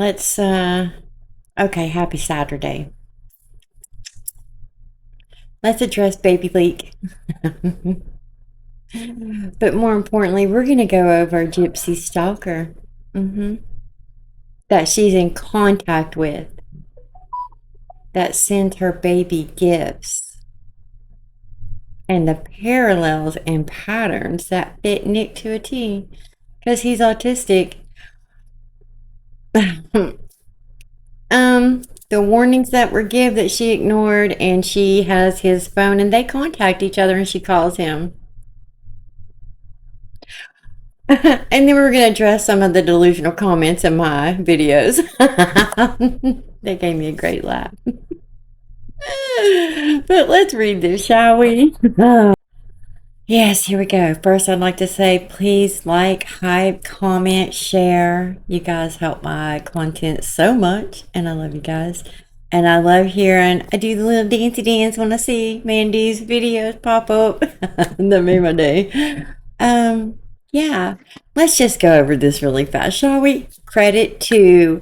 let's, okay, happy Saturday. Let's address baby leak. But more importantly, we're going to go over Gypsy stalker that she's in contact with, that sends her baby gifts, and the parallels and patterns that fit Nick to a T because he's autistic. The warnings that were given that she ignored, and she has his phone, and they contact each other, and she calls him. And then we were going to address some of the delusional comments in my videos. They gave me a great laugh. But let's read this, shall we? Yes, here we go. First, I'd like to say please like, hype, comment, share. You guys help my content so much, and I love you guys. And I love hearing, I do the little dancey dance when I see Mandie's videos pop up. That made my day. Yeah, let's just go over this really fast, shall we? Credit to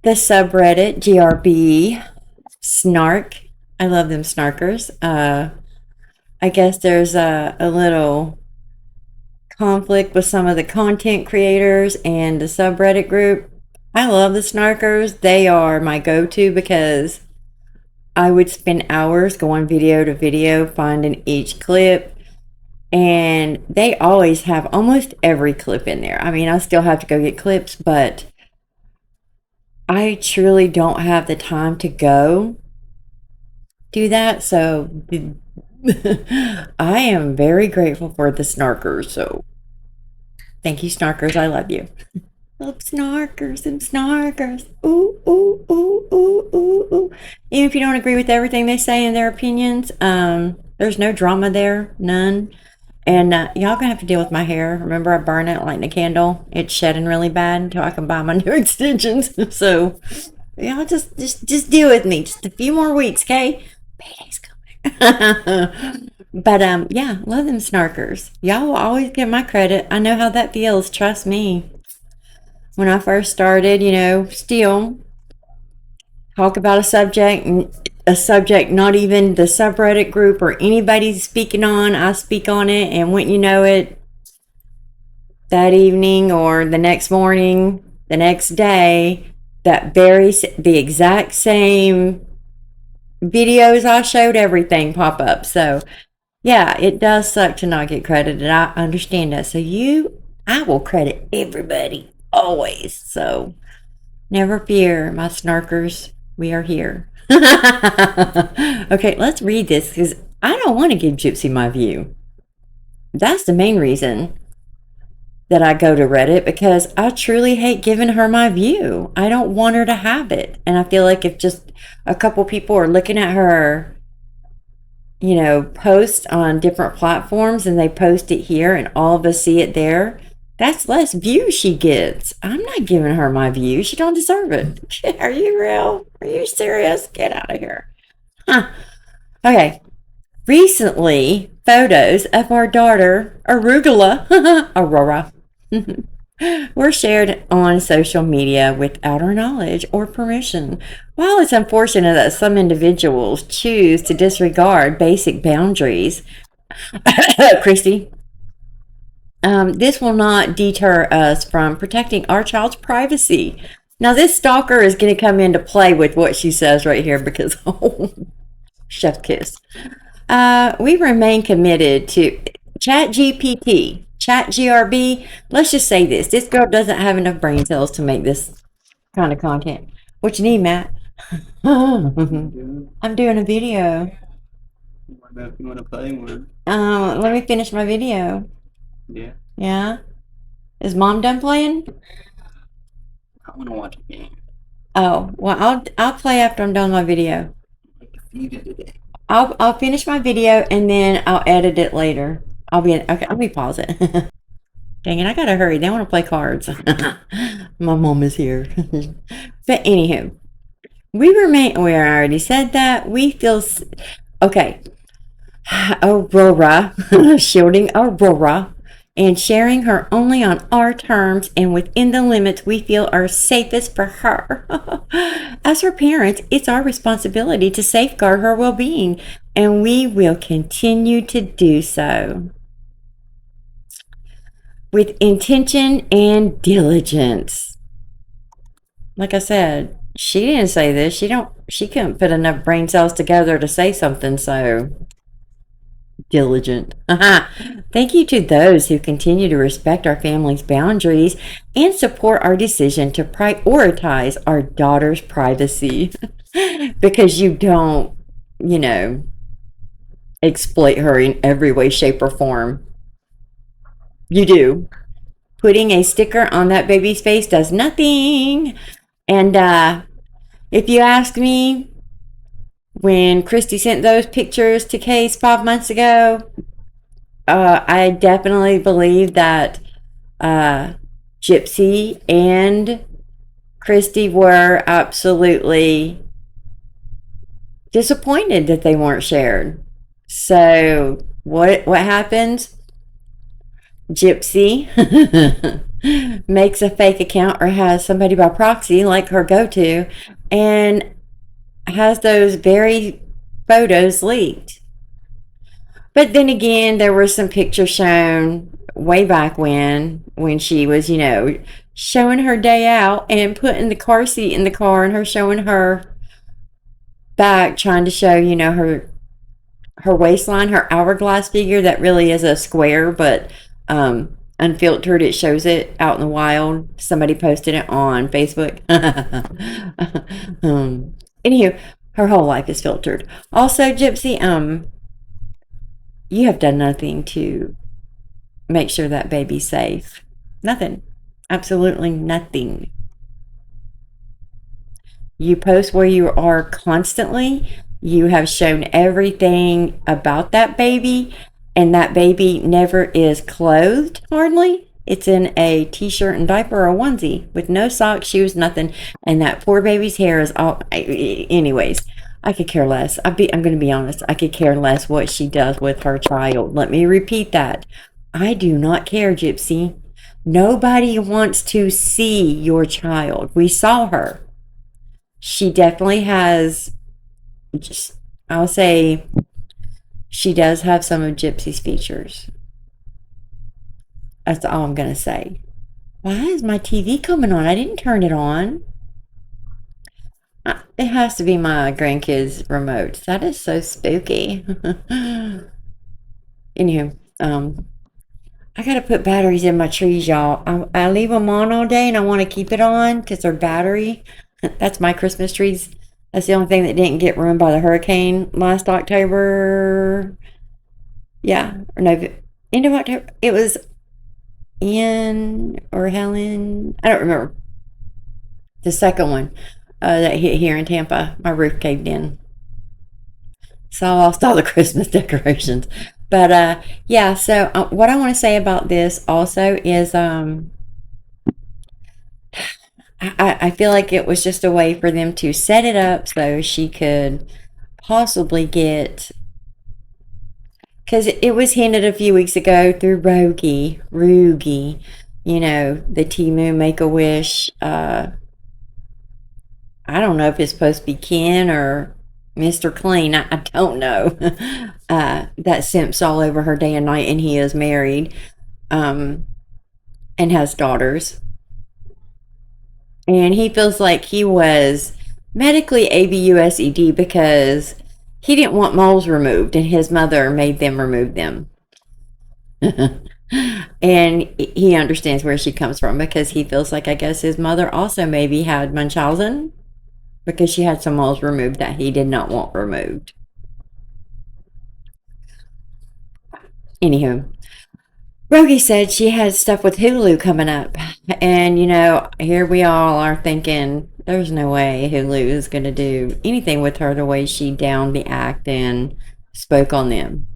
the subreddit GRB Snark. I love them snarkers. I guess there's a little conflict with some of the content creators and the subreddit group. I love the snarkers. They are my go-to because I would spend hours going video to video finding each clip, and they always have almost every clip in there. I mean, I still have to go get clips, but I truly don't have the time to go do that. So I am very grateful for the snarkers. So thank you, snarkers. I love you. Love snarkers and snarkers. Ooh, ooh, ooh, ooh, ooh, ooh. Even if you don't agree with everything they say in their opinions, there's no drama there, none. And y'all gonna have to deal with my hair. Remember, I burn it lighting a candle. It's shedding really bad until I can buy my new extensions. So y'all just deal with me. Just a few more weeks, okay? Payday's coming. But yeah, love them snarkers. Y'all will always get my credit. I know how that feels. Trust me. When I first started, still talk about a subject not even the subreddit group or anybody speaking on, I speak on it, and wouldn't you know it, that evening or the next morning, the next day, the exact same videos I showed, everything pop up. So yeah, it does suck to not get credited. I understand that. So I will credit everybody always. So never fear, my snarkers. We are here. Okay, let's read this because I don't want to give Gypsy my view. That's the main reason that I go to Reddit, because I truly hate giving her my view. I don't want her to have it. And I feel like if just a couple people are looking at her, post on different platforms, and they post it here and all of us see it there, that's less views she gets. I'm not giving her my view. She don't deserve it. Are you real? Are you serious? Get out of here. Huh. Okay. Recently, photos of our daughter, Arugula, Aurora, were shared on social media without our knowledge or permission. While it's unfortunate that some individuals choose to disregard basic boundaries, Christy, this will not deter us from protecting our child's privacy. Now, this stalker is going to come into play with what she says right here because, oh, chef kiss. We remain committed to ChatGPT, ChatGRB. Let's just say this. This girl doesn't have enough brain cells to make this kind of content. What you need, Matt? I'm doing a video. If you want to play more. Let me finish my video. Yeah. Yeah? Is Mom done playing? I want to watch a game. Oh, well, I'll play after I'm done my video. I'll finish my video and then I'll edit it later. Okay, let me pause it. Dang it, I gotta hurry. They want to play cards. My mom is here. But anywho, we already said that. We feel, okay. Aurora, shielding Aurora. and sharing her only on our terms and within the limits we feel are safest for her. As her parents, it's our responsibility to safeguard her well being, and we will continue to do so with intention and diligence. Like I said, she didn't say this. She couldn't put enough brain cells together to say something so diligent. Thank you to those who continue to respect our family's boundaries and support our decision to prioritize our daughter's privacy. Because you don't, you know, exploit her in every way, shape, or form. You do. Putting a sticker on that baby's face does nothing. And if you ask me, when Christy sent those pictures to Case 5 months ago, I definitely believe that Gypsy and Christy were absolutely disappointed that they weren't shared. So what happens? Gypsy makes a fake account or has somebody by proxy like her go-to and has those very photos leaked. But then again, there were some pictures shown way back when she was, showing her day out and putting the car seat in the car and her showing her back, trying to show, her waistline, her hourglass figure that really is a square, but unfiltered. It shows it out in the wild. Somebody posted it on Facebook. Anywho, her whole life is filtered. Also, Gypsy, you have done nothing to make sure that baby's safe. Nothing. Absolutely nothing. You post where you are constantly. You have shown everything about that baby, and that baby never is clothed, hardly. It's in a t-shirt and diaper or a onesie with no socks, shoes, nothing. And that poor baby's hair is all... Anyways, I could care less. I'm going to be honest. I could care less what she does with her child. Let me repeat that. I do not care, Gypsy. Nobody wants to see your child. We saw her. She definitely has... I'll say she does have some of Gypsy's features. That's all I'm going to say. Why is my TV coming on? I didn't turn it on. It has to be my grandkids' remote. That is so spooky. Anywho, I got to put batteries in my trees, y'all. I leave them on all day and I want to keep it on because they're battery. That's my Christmas trees. That's the only thing that didn't get ruined by the hurricane last October. Yeah, or no, end of October. It was Ian or Helen. I don't remember. The second one that hit here in Tampa. My roof caved in. So I lost all the Christmas decorations. But yeah, so what I want to say about this also is I feel like it was just a way for them to set it up so she could possibly get, because it was hinted a few weeks ago through Rugi, the Timu Make-A-Wish. I don't know if it's supposed to be Ken or Mr. Clean. I don't know. That simps all over her day and night, and he is married and has daughters. And he feels like he was medically ABUSED because he didn't want moles removed, and his mother made them remove them. And he understands where she comes from because he feels like, I guess, his mother also maybe had Munchausen because she had some moles removed that he did not want removed. Anywho, Rogie said she had stuff with Hulu coming up. And, here we all are thinking, there's no way Hulu is going to do anything with her the way she downed the act and spoke on them.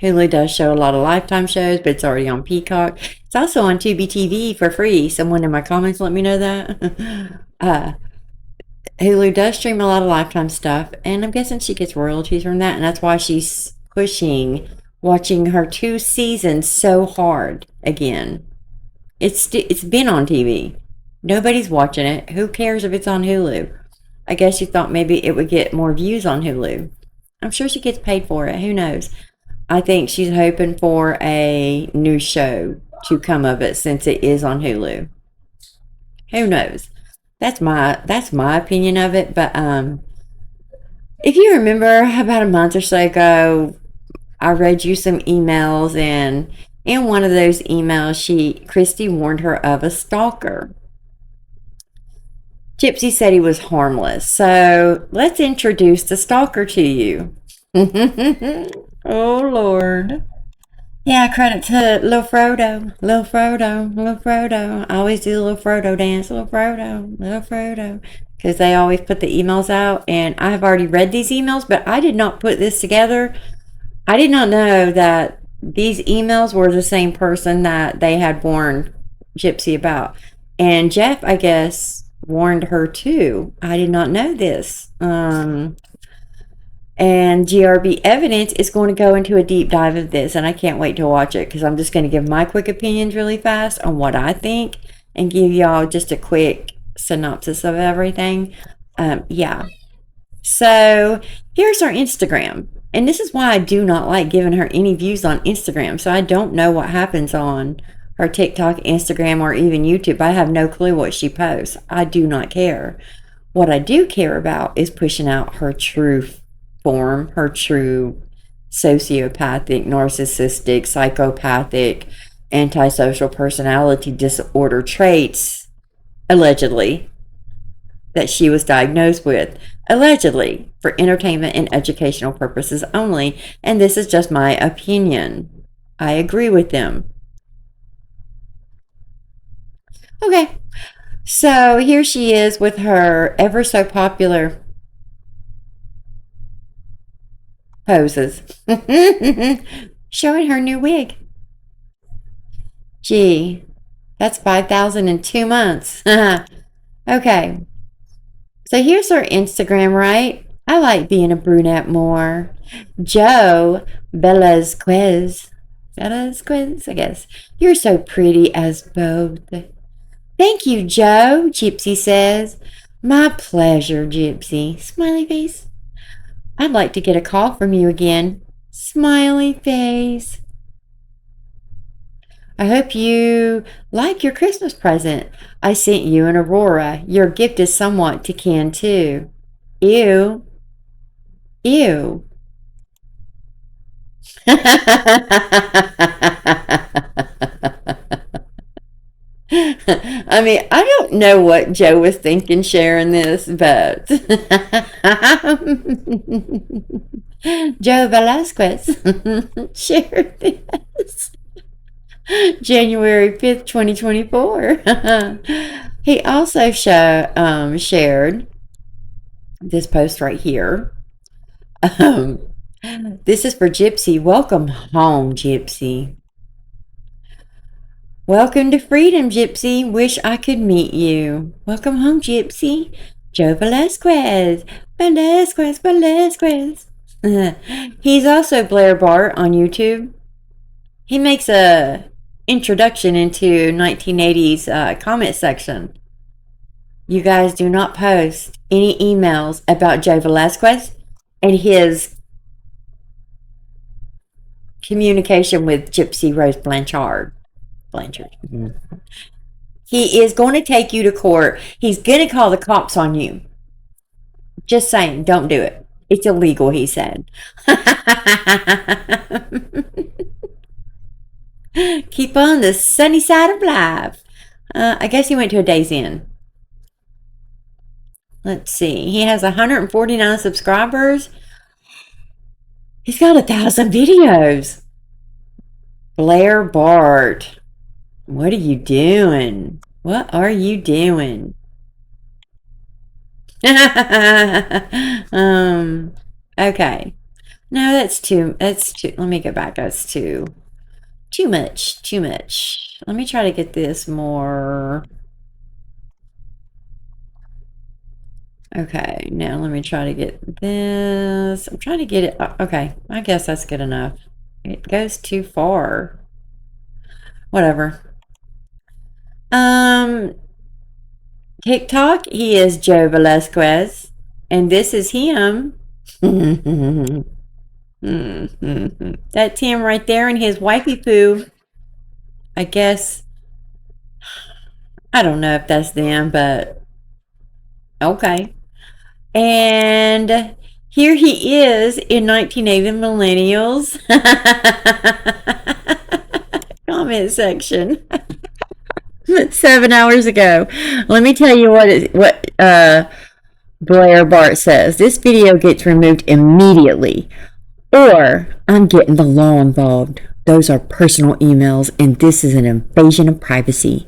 Hulu does show a lot of Lifetime shows, but it's already on Peacock. It's also on Tubi TV for free. Someone in my comments let me know that. Hulu does stream a lot of Lifetime stuff, and I'm guessing she gets royalties from that, and that's why she's pushing watching her 2 seasons so hard again. It's been on TV. Nobody's watching it. Who cares if it's on Hulu? I guess you thought maybe it would get more views on Hulu. I'm sure she gets paid for it. Who knows? I think she's hoping for a new show to come of it since it is on Hulu. Who knows? That's my opinion of it. But if you remember about a month or so ago, I read you some emails, and in one of those emails, Christy warned her of a stalker. Gypsy said he was harmless. So let's introduce the stalker to you. Oh, Lord. Yeah, credit to Lil Frodo. Lil Frodo. Lil Frodo. I always do the Lil Frodo dance. Lil Frodo. Lil Frodo. Because they always put the emails out. And I have already read these emails, but I did not put this together. I did not know that these emails were the same person that they had warned Gypsy about. And Jeff, I guess, warned her too. I did not know this. And GRB Evidence is going to go into a deep dive of this, and I can't wait to watch it because I'm just going to give my quick opinions really fast on what I think and give y'all just a quick synopsis of everything. Yeah. So here's her Instagram. And this is why I do not like giving her any views on Instagram. So I don't know what happens on her TikTok, Instagram, or even YouTube. I have no clue what she posts. I do not care. What I do care about is pushing out her true form, her true sociopathic, narcissistic, psychopathic, antisocial personality disorder traits, allegedly, that she was diagnosed with, allegedly, for entertainment and educational purposes only. And this is just my opinion. I agree with them. Okay, so here she is with her ever so popular poses, showing her new wig. Gee, that's 5,000 in 2 months. Okay, so here's her Instagram, right? I like being a brunette more. Joe Velazquez. Velazquez, I guess. You're so pretty as both. Thank you, Joe, Gypsy says. My pleasure, Gypsy. Smiley face. I'd like to get a call from you again. Smiley face. I hope you like your Christmas present. I sent you an Aurora. Your gift is somewhat toucan too. Ew. Ew. I mean, I don't know what Joe was thinking sharing this, but Joe Velasquez shared this January 5th, 2024. He also shared this post right here. This is for Gypsy. Welcome home, Gypsy. Welcome to freedom, Gypsy. Wish I could meet you. Welcome home, Gypsy. Joe Velasquez. Velasquez, Velasquez. He's also Blair Bart on YouTube. He makes a introduction into 1980s comment section. You guys do not post any emails about Joe Velasquez and his communication with Gypsy Rose Blanchard. Mm-hmm. He is going to take you to court. He's going to call the cops on you. Just saying, don't do it. It's illegal, he said. Keep on the sunny side of life. I guess he went to a Days Inn. Let's see. He has 149 subscribers. He's got 1,000 videos. Blair Bart. What are you doing? What are you doing? Okay. No, that's too, let me go back. That's too much. Let me try to get this more. Okay, now let me try to get this. I'm trying to get it. Okay, I guess that's good enough. It goes too far. Whatever. TikTok, he is Joe Velasquez. And this is him. That's him right there in his wifey poo. I guess. I don't know if that's them, but okay. And here he is in 1980 Millennials comment section. 7 hours ago. Let me tell you what Blair Bart says. This video gets removed immediately, or I'm getting the law involved. Those are personal emails, and this is an invasion of privacy.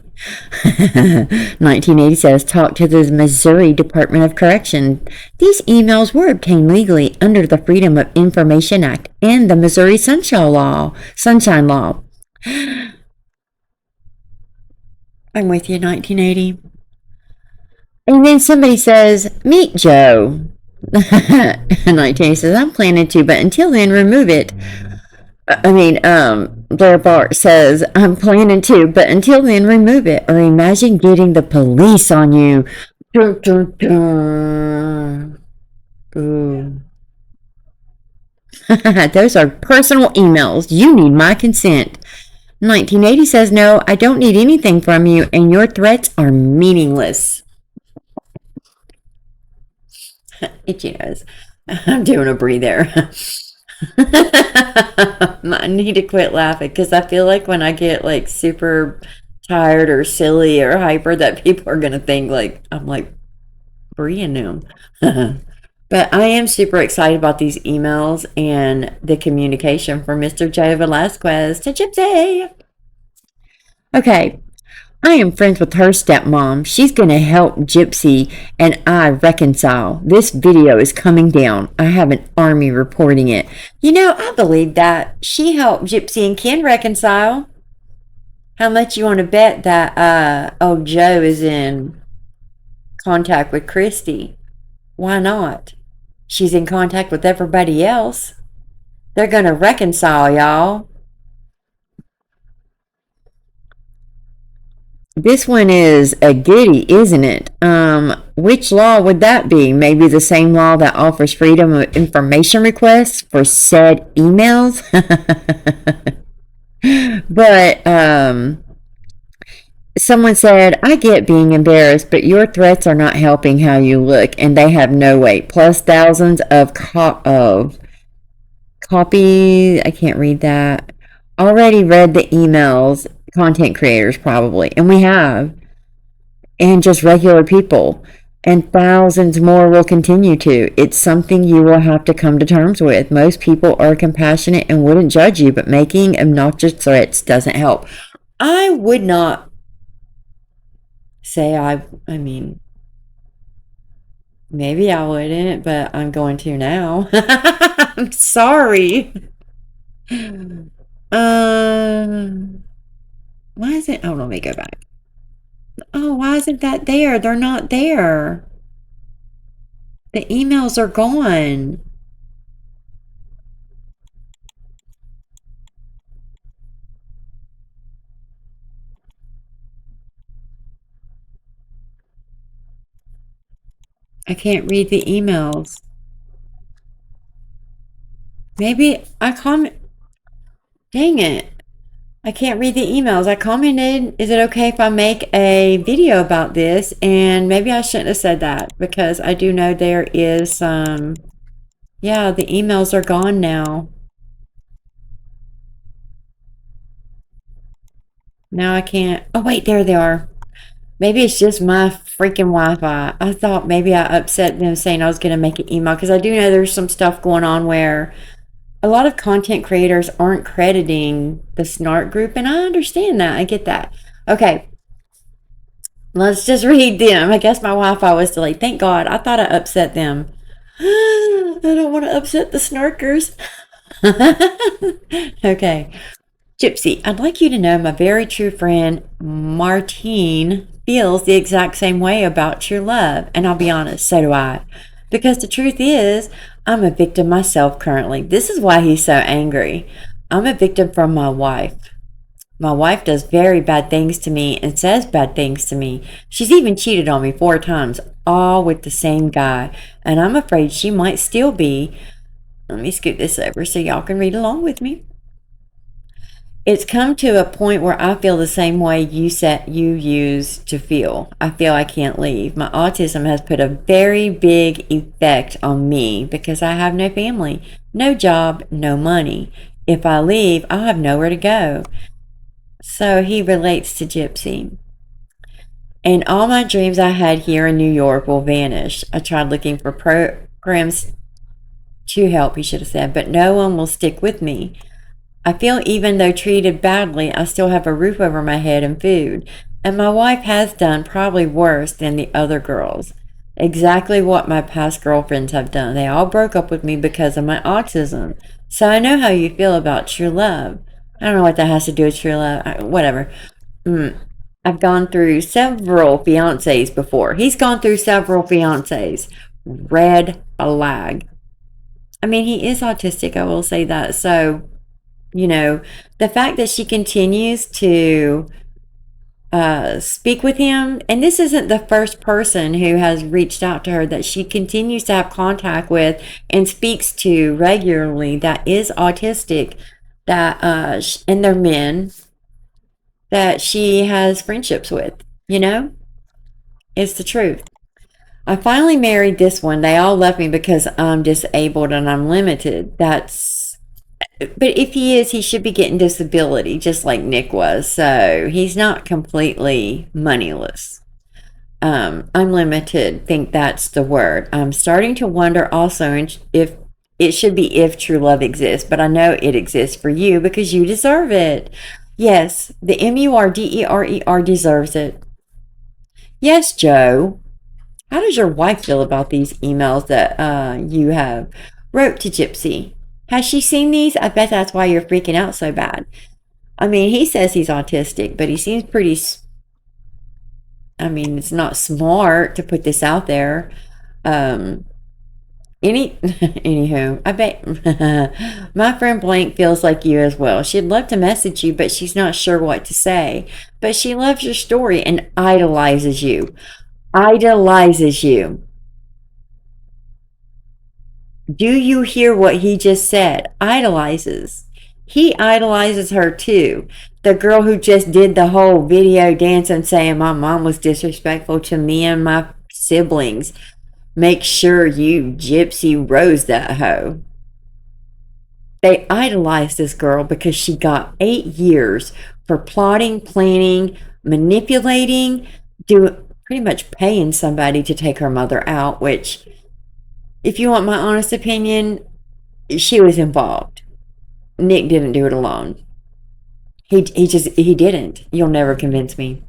1980 says, talk to the Missouri Department of Correction. These emails were obtained legally under the Freedom of Information Act and the Missouri Sunshine Law. I'm with you, 1980. And then somebody says, meet Joe. 1980 says, I'm planning to, but until then, remove it. Blair Bart says, I'm planning to, but until then, remove it. Or imagine getting the police on you. Dun, dun, dun. Ooh. Those are personal emails. You need my consent. 1980 says, no, I don't need anything from you, and your threats are meaningless. Itchy nose. I'm doing a breather. I need to quit laughing because I feel like when I get like super tired or silly or hyper that people are going to think like I'm like breathing them. But I am super excited about these emails and the communication from Mr. Joe Velasquez to Gypsy. Okay, I am friends with her stepmom. She's going to help Gypsy and I reconcile. This video is coming down. I have an army reporting it. You know, I believe that. She helped Gypsy and Ken reconcile. How much you want to bet that old Joe is in contact with Christy? Why not? She's in contact with everybody else. They're going to reconcile, y'all. This one is a goodie, isn't it? Which law would that be? Maybe the same law that offers freedom of information requests for said emails? But someone said, I get being embarrassed, but your threats are not helping how you look, and they have no weight. Plus thousands of copies. I can't read that. Already read the emails. Content creators probably, and we have, and just regular people, and thousands more will continue to. It's something you will have to come to terms with. Most people are compassionate and wouldn't judge you, but making obnoxious threats doesn't help. I would not say I mean, maybe I wouldn't, but I'm going to now. I'm sorry. Why is it? Oh, let me go back. Oh, why isn't that there? They're not there. The emails are gone. I can't read the emails. Maybe I comment. Dang it. I can't read the emails. I commented, is it okay if I make a video about this? And maybe I shouldn't have said that because I do know there is some, yeah, the emails are gone now. Now I can't, oh wait, there they are. Maybe it's just my freaking Wi-Fi. I thought maybe I upset them saying I was going to make an email because I do know there's some stuff going on where a lot of content creators aren't crediting the Snark group, and I understand that. I get that. Okay. Let's just read them. I guess my Wi-Fi was delayed. Thank God. I thought I upset them. I don't want to upset the Snarkers. Okay. Gypsy, I'd like you to know my very true friend Martine feels the exact same way about your love. And I'll be honest, so do I. Because the truth is, I'm a victim myself currently. This is why he's so angry. I'm a victim from my wife. My wife does very bad things to me and says bad things to me. She's even cheated on me 4 times, all with the same guy. And I'm afraid she might still be. Let me scoot this over so y'all can read along with me. It's come to a point where I feel the same way you used to feel. I feel I can't leave. My autism has put a very big effect on me because I have no family, no job, no money. If I leave, I'll have nowhere to go. So he relates to Gypsy. And all my dreams I had here in New York will vanish. I tried looking for programs to help, he should have said, but no one will stick with me. I feel even though treated badly, I still have a roof over my head and food. And my wife has done probably worse than the other girls. Exactly what my past girlfriends have done. They all broke up with me because of my autism. So I know how you feel about true love. I don't know what that has to do with true love. Whatever. I've gone through several fiancés before. He's gone through several fiancés. Red flag. I mean, he is autistic, I will say that. So, the fact that she continues to speak with him, and this isn't the first person who has reached out to her that she continues to have contact with and speaks to regularly that is autistic, that and they're men that she has friendships with, it's the truth. I finally married this one. They all left me because I'm disabled and I'm limited. But if he is, he should be getting disability just like Nick was. So he's not completely moneyless. I'm limited. Think that's the word. I'm starting to wonder also if it should be if true love exists, but I know it exists for you because you deserve it. Yes, the MURDERER deserves it. Yes, Joe. How does your wife feel about these emails that you have wrote to Gypsy? Has she seen these? I bet that's why you're freaking out so bad. I mean, he says he's autistic, but he seems pretty. I mean, it's not smart to put this out there. Anywho, I bet my friend Blank feels like you as well. She'd love to message you, but she's not sure what to say. But she loves your story and idolizes you. Idolizes you. Do you hear what he just said? Idolizes. He idolizes her too. The girl who just did the whole video dance and saying my mom was disrespectful to me and my siblings. Make sure you Gypsy Rose that hoe. They idolized this girl because she got 8 years for plotting, planning, manipulating, pretty much paying somebody to take her mother out, which, if you want my honest opinion, she was involved. Nick didn't do it alone. He didn't. You'll never convince me.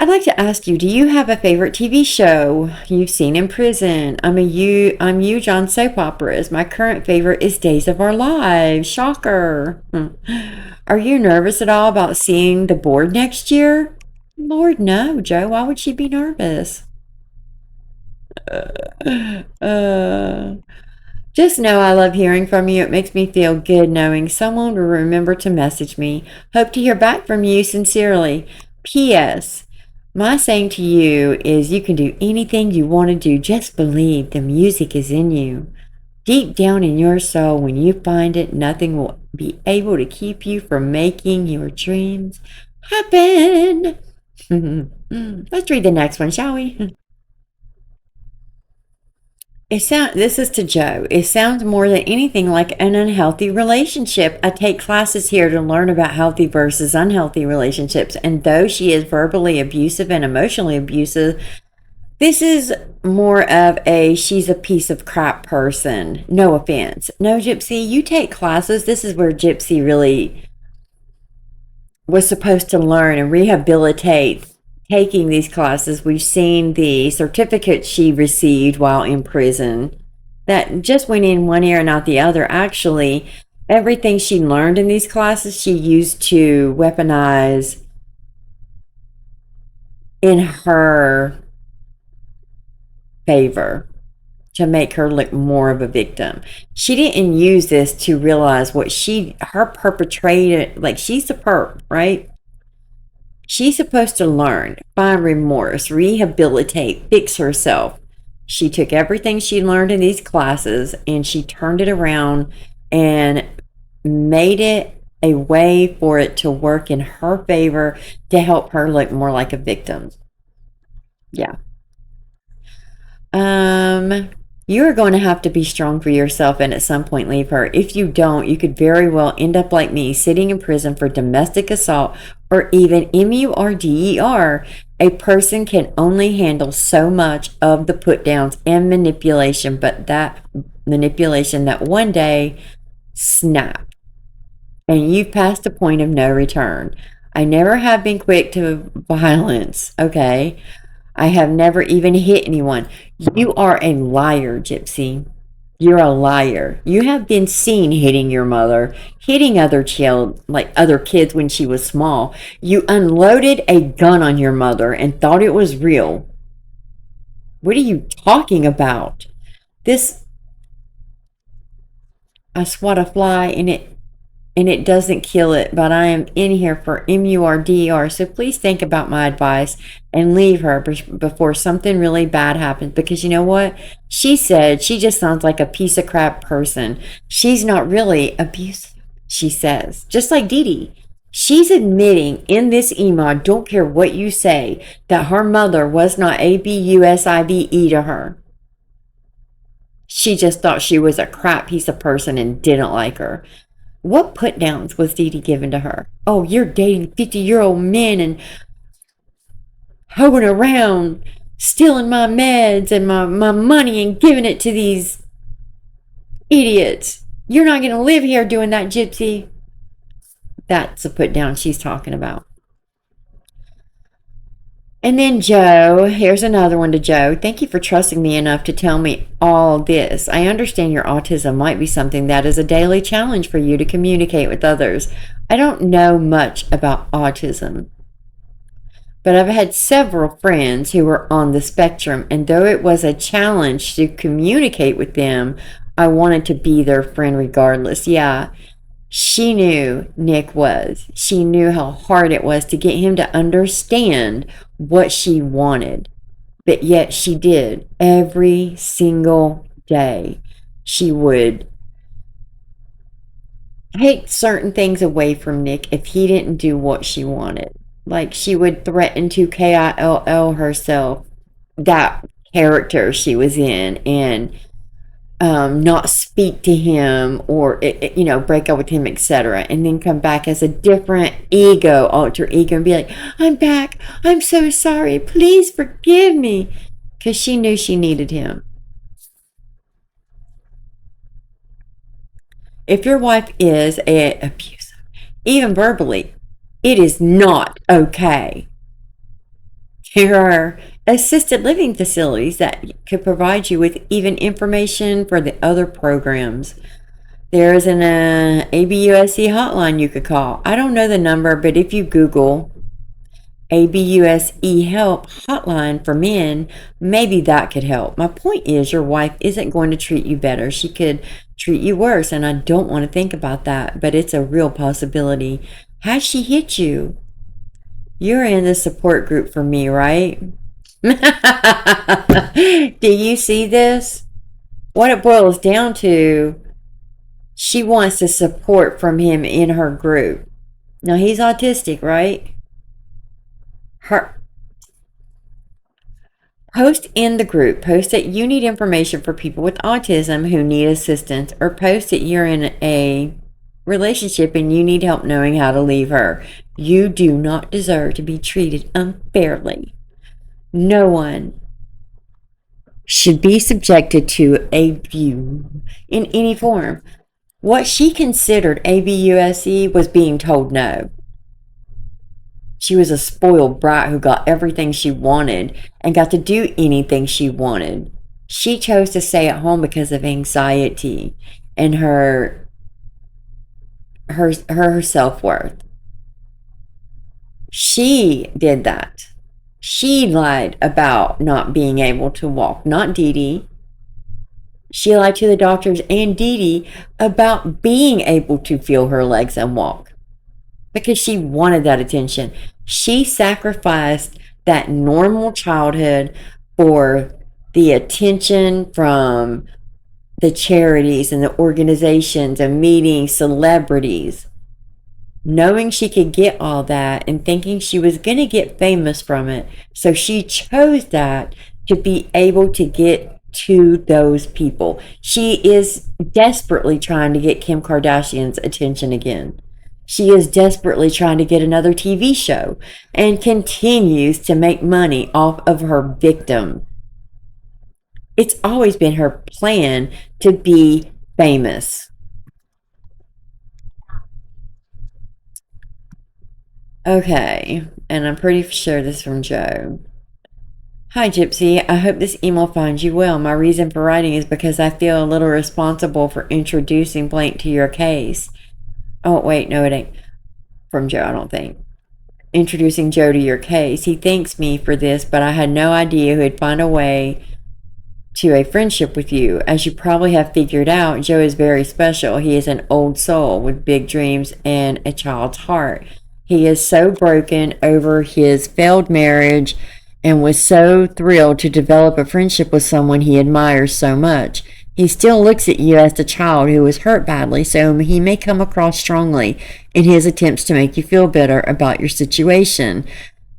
I'd like to ask you, do you have a favorite TV show you've seen in prison? I'm huge on soap operas. My current favorite is Days of Our Lives. Shocker. Are you nervous at all about seeing the board next year? Lord, no, Joe. Why would she be nervous? Uh, just know I love hearing from you. It makes me feel good knowing someone will remember to message me. Hope to hear back from you sincerely. P.S. My saying to you is you can do anything you want to do. Just believe the music is in you. Deep down in your soul, when you find it, nothing will be able to keep you from making your dreams happen. Let's read the next one, shall we? This is to Joe. It sounds more than anything like an unhealthy relationship. I take classes here to learn about healthy versus unhealthy relationships. And though she is verbally abusive and emotionally abusive, this is more of she's a piece of crap person. No offense. No, Gypsy, you take classes. This is where Gypsy really was supposed to learn and rehabilitate taking these classes. We've seen the certificate she received while in prison that just went in one ear and out the other. Actually, everything she learned in these classes she used to weaponize in her favor to make her look more of a victim. She didn't use this to realize what her perpetrated, like she's the perp, right? She's supposed to learn, find remorse, rehabilitate, fix herself. She took everything she learned in these classes and she turned it around and made it a way for it to work in her favor to help her look more like a victim. Yeah. You're going to have to be strong for yourself and at some point leave her. If you don't, you could very well end up like me, sitting in prison for domestic assault or even MURDER. A person can only handle so much of the put downs and manipulation, but that manipulation that one day snap and you've passed the point of no return. I never have been quick to violence, okay? I have never even hit anyone. You are a liar, Gypsy. You're a liar. You have been seen hitting your mother, hitting other kids when she was small. You unloaded a gun on your mother and thought it was real. What are you talking about? I swat a fly and it doesn't kill it, but I am in here for MURDER. So please think about my advice and leave her before something really bad happens. Because you know what? She said she just sounds like a piece of crap person. She's not really abusive, she says. Just like Dee Dee. She's admitting in this email, don't care what you say, that her mother was not ABUSIVE to her. She just thought she was a crap piece of person and didn't like her. What put downs was Dee Dee given to her? Oh, you're dating 50-year-old men and hoeing around, stealing my meds and my money and giving it to these idiots. You're not going to live here doing that, Gypsy. That's a put down she's talking about. And then Joe, here's another one to Joe. Thank you for trusting me enough to tell me all this. I understand your autism might be something that is a daily challenge for you to communicate with others. I don't know much about autism, but I've had several friends who were on the spectrum, and though it was a challenge to communicate with them, I wanted to be their friend regardless. Yeah, she knew Nick was. She knew how hard it was to get him to understand what she wanted. But yet she did. Every single day, she would take certain things away from Nick if he didn't do what she wanted. Like she would threaten to KILL herself, that character she was in, and not speak to him or break up with him, etc., and then come back as a different alter ego and be like, I'm back, I'm so sorry, please forgive me, because she knew she needed him. If your wife is abusive, even verbally, it is not okay. There are assisted living facilities that could provide you with even information for the other programs. There is an ABUSE hotline you could call. I don't know the number, but if you Google ABUSE help hotline for men, maybe that could help. My point is, your wife isn't going to treat you better. She could treat you worse, and I don't want to think about that, but it's a real possibility. Has she hit you? You're in the support group for me, right? Do you see this? What it boils down to, she wants the support from him in her group. Now, he's autistic, right? Post in the group. Post that you need information for people with autism who need assistance, or post that you're in a relationship and you need help knowing how to leave her. You do not deserve to be treated unfairly. No one should be subjected to abuse in any form. What she considered ABUSE was being told no. She was a spoiled brat who got everything she wanted and got to do anything she wanted. She chose to stay at home because of anxiety and her self-worth. She did that. She lied about not being able to walk, not Dee Dee. She lied to the doctors and Dee Dee about being able to feel her legs and walk because she wanted that attention. She sacrificed that normal childhood for the attention from the charities and the organizations and meeting celebrities, knowing she could get all that and thinking she was going to get famous from it. So she chose that to be able to get to those people. She is desperately trying to get Kim Kardashian's attention again. She is desperately trying to get another TV show and continues to make money off of her victim. It's always been her plan to be famous. Okay, and I'm pretty sure this is from Joe. Hi, Gypsy. I hope this email finds you well. My reason for writing is because I feel a little responsible for introducing blank to your case. Oh, wait, no, it ain't from Joe, I don't think. Introducing Joe to your case. He thanks me for this, but I had no idea who would find a way to a friendship with you. As you probably have figured out, Joe is very special. He is an old soul with big dreams and a child's heart. He is so broken over his failed marriage and was so thrilled to develop a friendship with someone he admires so much. He still looks at you as the child who was hurt badly, so he may come across strongly in his attempts to make you feel better about your situation.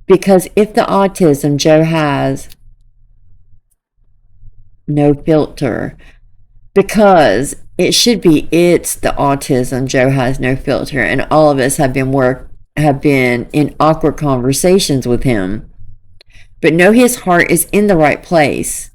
Because if the autism Joe has no filter, because it should be it's the autism Joe has no filter, and all of us have been in awkward conversations with him. But know his heart is in the right place.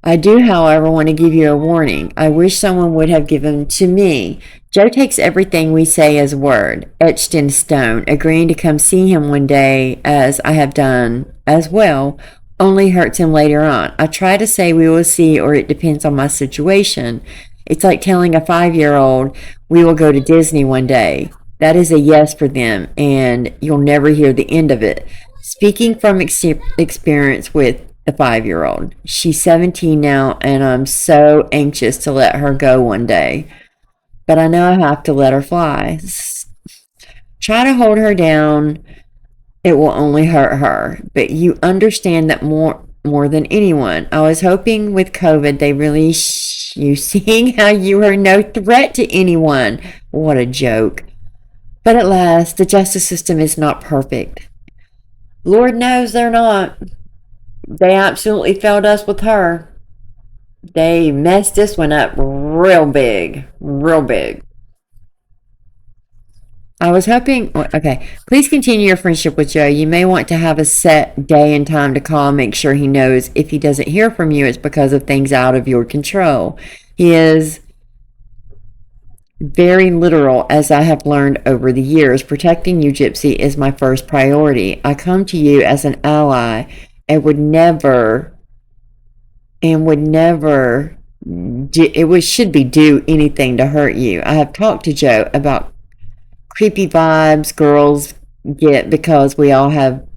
I do, however, want to give you a warning. I wish someone would have given to me. Joe takes everything we say as word, etched in stone. Agreeing to come see him one day, as I have done as well, only hurts him later on. I try to say we will see, or it depends on my situation. It's like telling a 5-year-old we will go to Disney one day. That is a yes for them, and you'll never hear the end of it. Speaking from experience with a 5-year-old, she's 17 now, and I'm so anxious to let her go one day. But I know I have to let her fly. Try to hold her down. It will only hurt her. But you understand that more than anyone. I was hoping with COVID they release you, seeing how you are no threat to anyone. What a joke. But at last, the justice system is not perfect. Lord knows they're not. They absolutely failed us with her. They messed this one up real big. Real big. I was hoping, okay, please continue your friendship with Joe. You may want to have a set day and time to call and make sure he knows if he doesn't hear from you, it's because of things out of your control. He is very literal, as I have learned over the years. Protecting you, Gypsy, is my first priority. I come to you as an ally and would never should be do anything to hurt you. I have talked to Joe about creepy vibes girls get because we all have,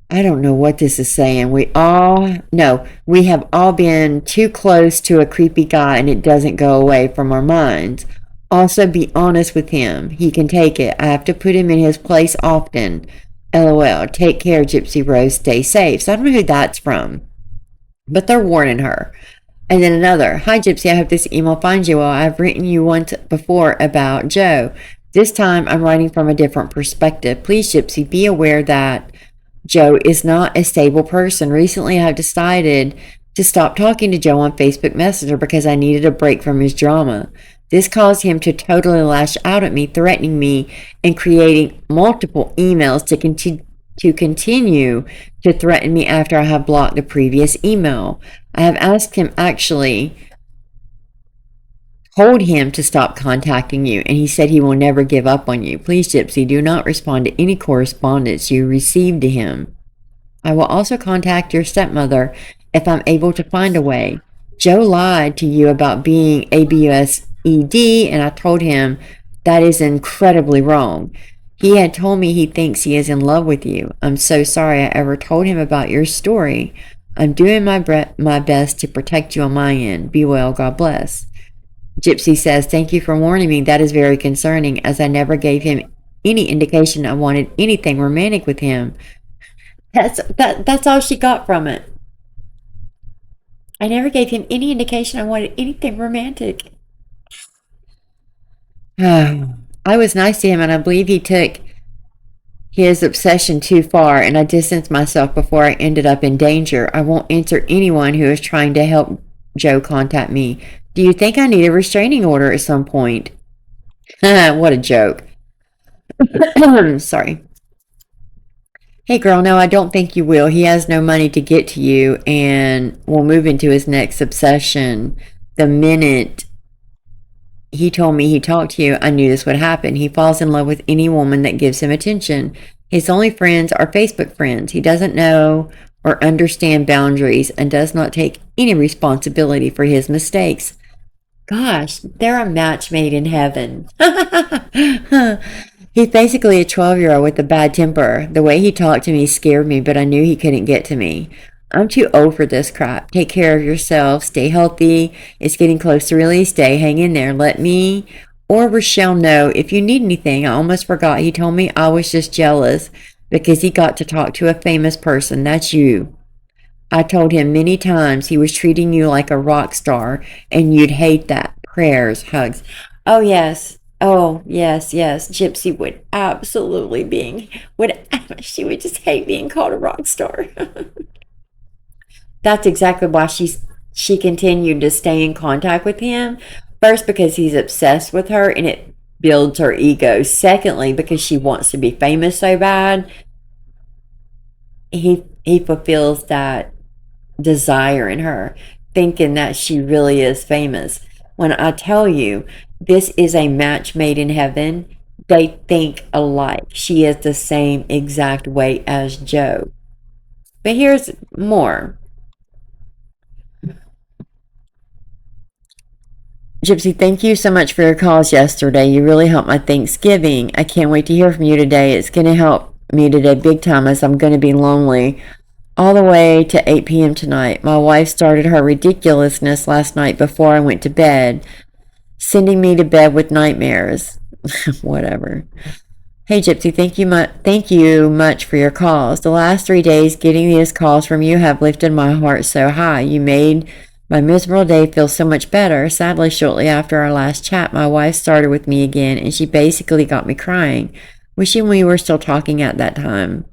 I don't know what this is saying. We have all been too close to a creepy guy and it doesn't go away from our minds. Also, be honest with him. He can take it. I have to put him in his place often. LOL. Take care, Gypsy Rose. Stay safe. So I don't know who that's from, but they're warning her. And then another, hi Gypsy, I hope this email finds you well. I've written you once before about Joe. This time I'm writing from a different perspective. Please, Gypsy, be aware that Joe is not a stable person. Recently I've decided to stop talking to Joe on Facebook Messenger because I needed a break from his drama. This caused him to totally lash out at me, threatening me and creating multiple emails to continue to threaten me after I have blocked the previous email. I have asked him, actually told him to stop contacting you, and he said he will never give up on you. Please, Gypsy, do not respond to any correspondence you receive to him. I will also contact your stepmother if I'm able to find a way. Joe lied to you about being ABUSED, and I told him that is incredibly wrong. He had told me he thinks he is in love with you. I'm so sorry I ever told him about your story. I'm doing my best to protect you on my end. Be well, God bless. Gypsy says, thank you for warning me. That is very concerning, as I never gave him any indication I wanted anything romantic with him. That's all she got from it. I never gave him any indication I wanted anything romantic. I was nice to him, and I believe he took his obsession too far, and I distanced myself before I ended up in danger. I won't answer anyone who is trying to help Joe contact me. Do you think I need a restraining order at some point? What a joke. Sorry. Hey girl, no, I don't think you will. He has no money to get to you and will move into his next obsession the minute he told me he talked to you. I knew this would happen. He falls in love with any woman that gives him attention. His only friends are Facebook friends. He doesn't know or understand boundaries and does not take any responsibility for his mistakes. Gosh, they're a match made in heaven. He's basically a 12-year-old with a bad temper. The way he talked to me scared me, but I knew he couldn't get to me. I'm too old for this crap. Take care of yourself. Stay healthy. It's getting close to release day. Hang in there. Let me or Rochelle know if you need anything. I almost forgot. He told me I was just jealous because he got to talk to a famous person. That's you. I told him many times he was treating you like a rock star and you'd hate that. Prayers, hugs. Oh, yes. Oh, yes, yes. Gypsy would absolutely she would just hate being called a rock star. That's exactly why she continued to stay in contact with him. First, because he's obsessed with her and it builds her ego. Secondly, because she wants to be famous so bad. He fulfills that desire in her, thinking that she really is famous. When I tell you this is a match made in heaven, they think alike. She is the same exact way as Joe. But here's more. Gypsy, thank you so much for your calls yesterday. You really helped my Thanksgiving. I can't wait to hear from you today. It's going to help me today big time, as I'm going to be lonely all the way to 8 p.m. tonight. My wife started her ridiculousness last night before I went to bed, sending me to bed with nightmares. Whatever. Hey Gypsy, thank you much for your calls. The last 3 days getting these calls from you have lifted my heart so high. You made my miserable day feels so much better. Sadly, shortly after our last chat, my wife started with me again, and she basically got me crying, wishing we were still talking at that time.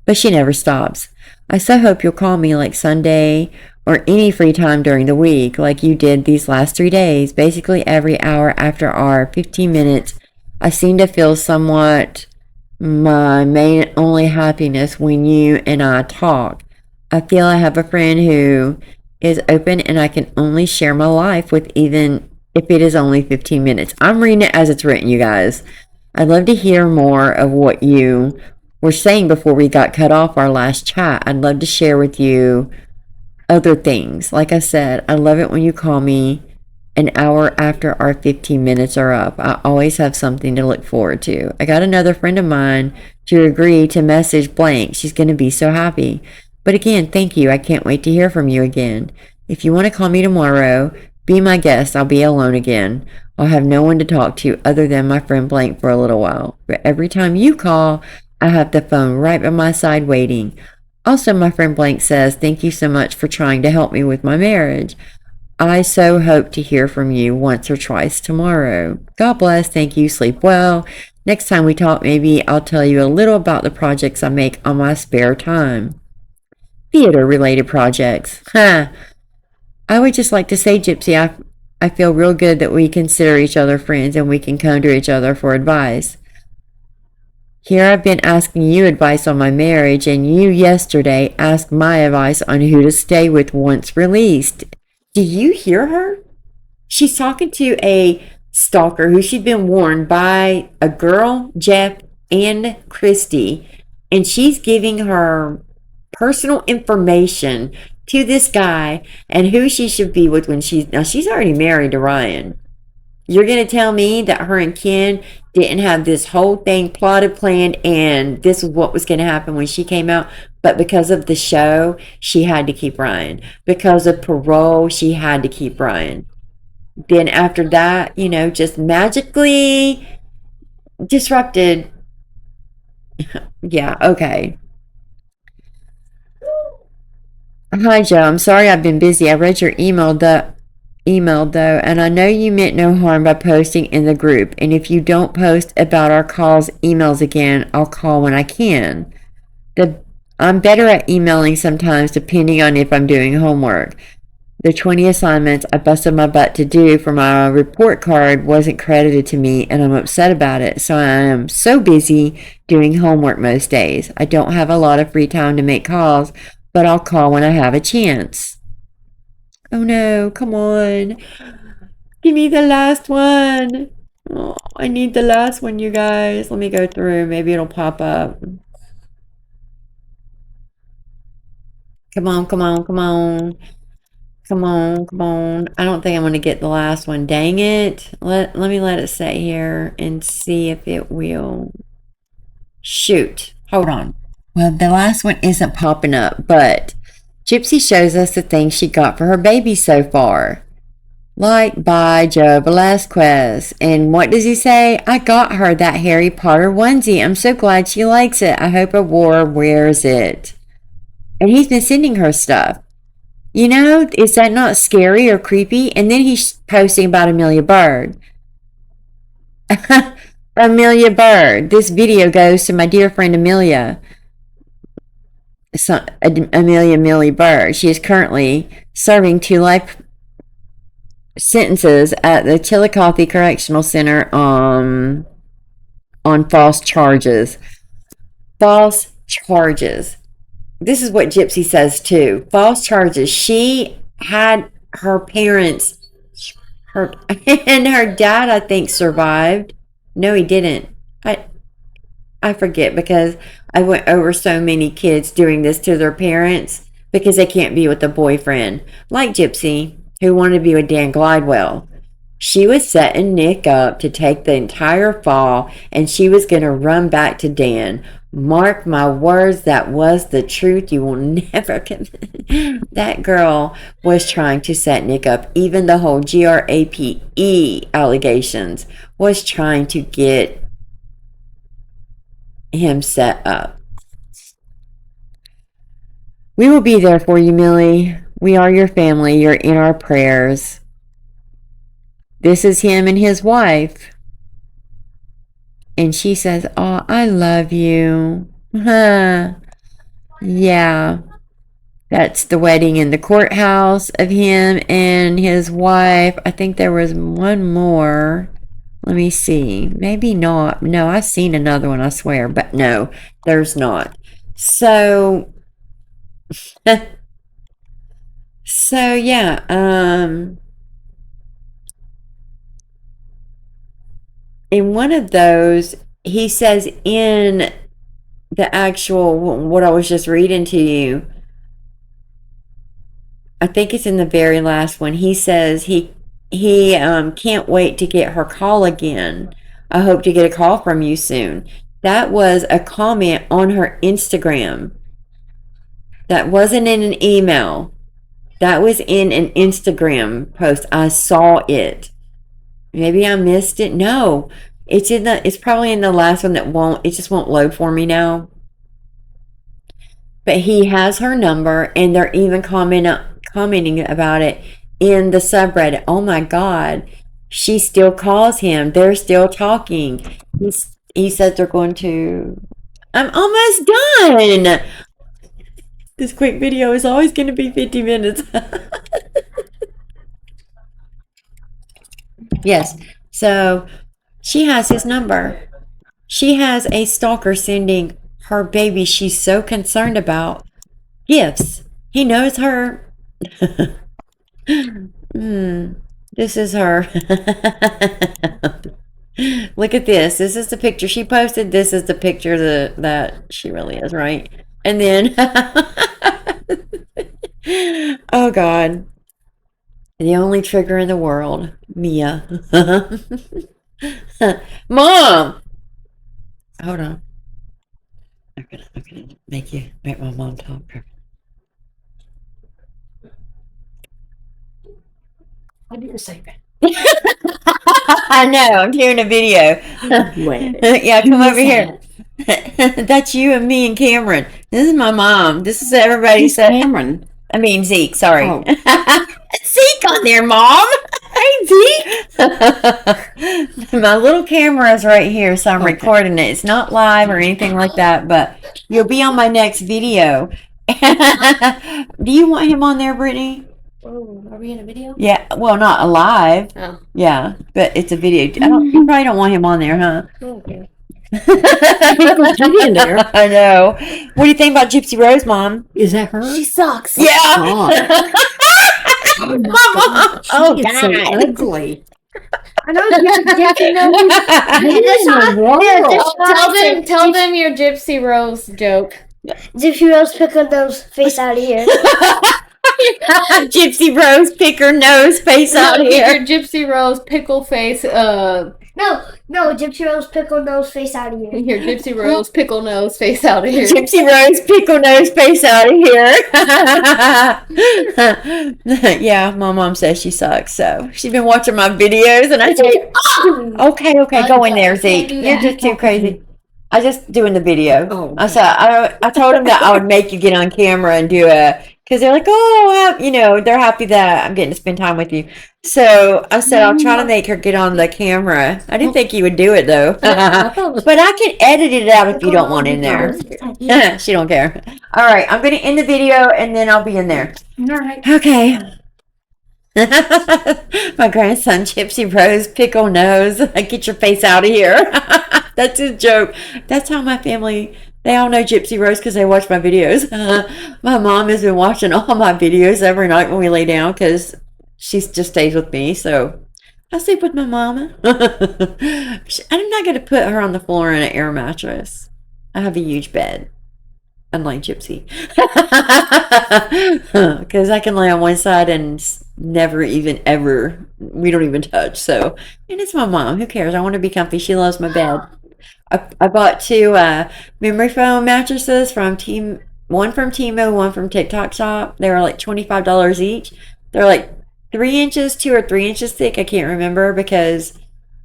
But she never stops. I so hope you'll call me like Sunday or any free time during the week, like you did these last 3 days. Basically, every hour after our 15 minutes, I seem to feel somewhat my main only happiness when you and I talk. I feel I have a friend who is open and I can only share my life with, even if it is only 15 minutes. I'm reading it as it's written, you guys. I'd love to hear more of what you were saying before we got cut off our last chat. I'd love to share with you other things. Like I said, I love it when you call me an hour after our 15 minutes are up. I always have something to look forward to. I got another friend of mine to agree to message blank. She's going to be so happy. But again, thank you. I can't wait to hear from you again. If you want to call me tomorrow, be my guest. I'll be alone again. I'll have no one to talk to other than my friend Blank for a little while. But every time you call, I have the phone right by my side waiting. Also, my friend Blank says, thank you so much for trying to help me with my marriage. I so hope to hear from you once or twice tomorrow. God bless. Thank you. Sleep well. Next time we talk, maybe I'll tell you a little about the projects I make on my spare time. Theater-related projects. I would just like to say, Gypsy, I feel real good that we consider each other friends and we can come to each other for advice. Here I've been asking you advice on my marriage, and you yesterday asked my advice on who to stay with once released. Do you hear her? She's talking to a stalker who she'd been warned by a girl, Jeff, and Christy, and she's giving her personal information to this guy and who she should be with when she's already married to Ryan. You're going to tell me that her and Ken didn't have this whole thing plotted, planned, and this is what was going to happen when she came out? But because of the show, she had to keep Ryan. Because of parole, she had to keep Ryan. Then after that, just magically disrupted. Yeah, okay. Hi Joe, I'm sorry I've been busy. I read your email though, and I know you meant no harm by posting in the group. And if you don't post about our calls, emails again, I'll call when I can. The I'm better at emailing sometimes depending on if I'm doing homework. The 20 assignments I busted my butt to do for my report card wasn't credited to me, and I'm upset about it. So I am so busy doing homework most days. I don't have a lot of free time to make calls, but I'll call when I have a chance. Oh no, come on. Give me the last one. Oh, I need the last one, you guys. Let me go through. Maybe it'll pop up. Come on, come on, come on. Come on, come on. I don't think I'm going to get the last one. Dang it. Let me let it sit here and see if it will. Shoot. Hold on. Well, the last one isn't popping up, but Gypsy shows us the things she got for her baby so far. Like by Joe Velasquez. And what does he say? I got her that Harry Potter onesie. I'm so glad she likes it. I hope Aurora wears it. And he's been sending her stuff. Is that not scary or creepy? And then he's posting about Amelia Bird. Amelia Bird. This video goes to my dear friend Amelia. Amelia Millie Bird. She is currently serving 2 life sentences at the Chillicothe Correctional Center on false charges. False charges. This is what Gypsy says too. False charges. She had her parents, and her dad, I think, survived. No, he didn't. I forget because I went over so many kids doing this to their parents because they can't be with a boyfriend, like Gypsy, who wanted to be with Dan Glidewell. She was setting Nick up to take the entire fall, and she was going to run back to Dan. Mark my words, that was the truth. You will never That girl was trying to set Nick up. Even the whole GRAPE allegations was trying to get him set up. We will be there for you, Millie. We are your family. You're in our prayers. This is him and his wife. And she says, oh, I love you. Huh. Yeah. That's the wedding in the courthouse of him and his wife. I think there was one more. Let me see. Maybe not. No, I've seen another one, I swear. But no, there's not. So, yeah. In one of those, he says in the actual, what I was just reading to you, I think it's in the very last one, he says he can't wait to get her call again. I hope to get a call from you soon. That was a comment on her Instagram. That wasn't in an email. That was in an Instagram post. I saw it. Maybe I missed it. No, it's probably in the last one it just won't load for me now. But he has her number, and they're even commenting about it in the subreddit. Oh my God, she still calls him. They're still talking. He said they're going to. I'm almost done. This quick video is always going to be 50 minutes. Yes. So she has his number. She has a stalker sending her baby she's so concerned about gifts. He knows her. This is her. Look at this. This is the picture she posted. This is the picture that she really is, right? And then, oh God, the only trigger in the world, Mia. Mom! Hold on. I'm gonna make my mom talk. I didn't say that. I know, I'm doing a video. Yeah, come over here. That's you and me and Cameron. This is my mom. This is everybody. Who's Cameron? I mean Zeke, sorry. Oh. Zeke on there, Mom. Hey, Zeke. My little camera is right here, so I'm Okay. recording it. It's not live or anything like that, but you'll be on my next video. Do you want him on there, Brittany? Oh, are we in a video? Yeah, well, not alive. Oh. Yeah, but it's a video. You probably don't want him on there, huh? Okay. In there. I know. What do you think about Gypsy Rose, Mom? Is that her? She sucks. Yeah. God. Oh, my God. She Oh, is God. so ugly. I know Gypsy knows. Tell them your Gypsy Rose joke. Gypsy Rose pick her nose face out of here. Gypsy Rose, pick her nose, face out Your here. Gypsy Rose pickle face. No, Gypsy Rose pick her nose face out of here. Your Gypsy Rose pickle nose face out of here. Gypsy Rose, pickle nose, face out of here. Yeah, my mom says she sucks, so she's been watching my videos, and I say, oh, okay, go in there, Zeke. You're just too crazy. I just doing the video. Oh, I said I told him that I would make you get on camera and do because they're like, oh, they're happy that I'm getting to spend time with you. So I said I'll try to make her get on the camera. I didn't think you would do it though, but I can edit it out if you don't want in there. She don't care. All right, I'm gonna end the video and then I'll be in there. all right. Okay. My grandson, Gypsy Rose, pickle nose. Get your face out of here. That's his joke. That's how my family, they all know Gypsy Rose because they watch my videos. My mom has been watching all my videos every night when we lay down because she just stays with me. So I sleep with my mama. I'm not going to put her on the floor in an air mattress. I have a huge bed. Unlike Gypsy. Because I can lay on one side and never even ever, we don't even touch. So, and it's my mom. Who cares? I want to be comfy. She loves my bed. I bought two memory foam mattresses one from Timo, one from TikTok Shop. They were like $25 each. They're like 2 or 3 inches thick. I can't remember because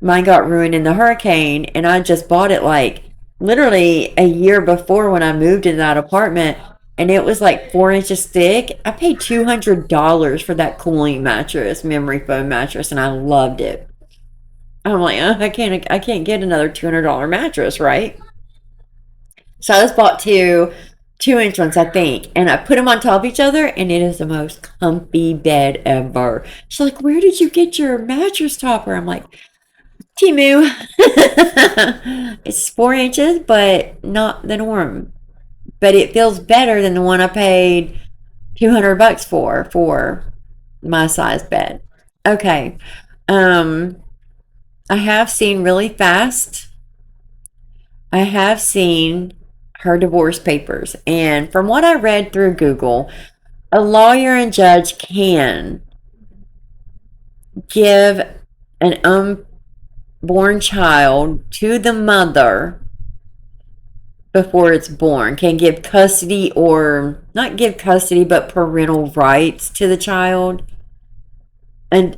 mine got ruined in the hurricane, and I just bought it like literally a year before when I moved in that apartment, and it was like 4 inches thick. I paid $200 for that cooling mattress, memory foam mattress, and I loved it. I'm like, I can't get another $200 mattress, right? So I just bought two 2-inch ones, I think, and I put them on top of each other, and it is the most comfy bed ever. She's like, where did you get your mattress topper? I'm like, Timu. It's 4 inches, but not the norm. But it feels better than the one I paid $200 for my size bed. Okay. I have seen really fast. I have seen her divorce papers, and from what I read through Google, a lawyer and judge can give an unborn child to the mother before it's born, can give custody, or not give custody, but parental rights to the child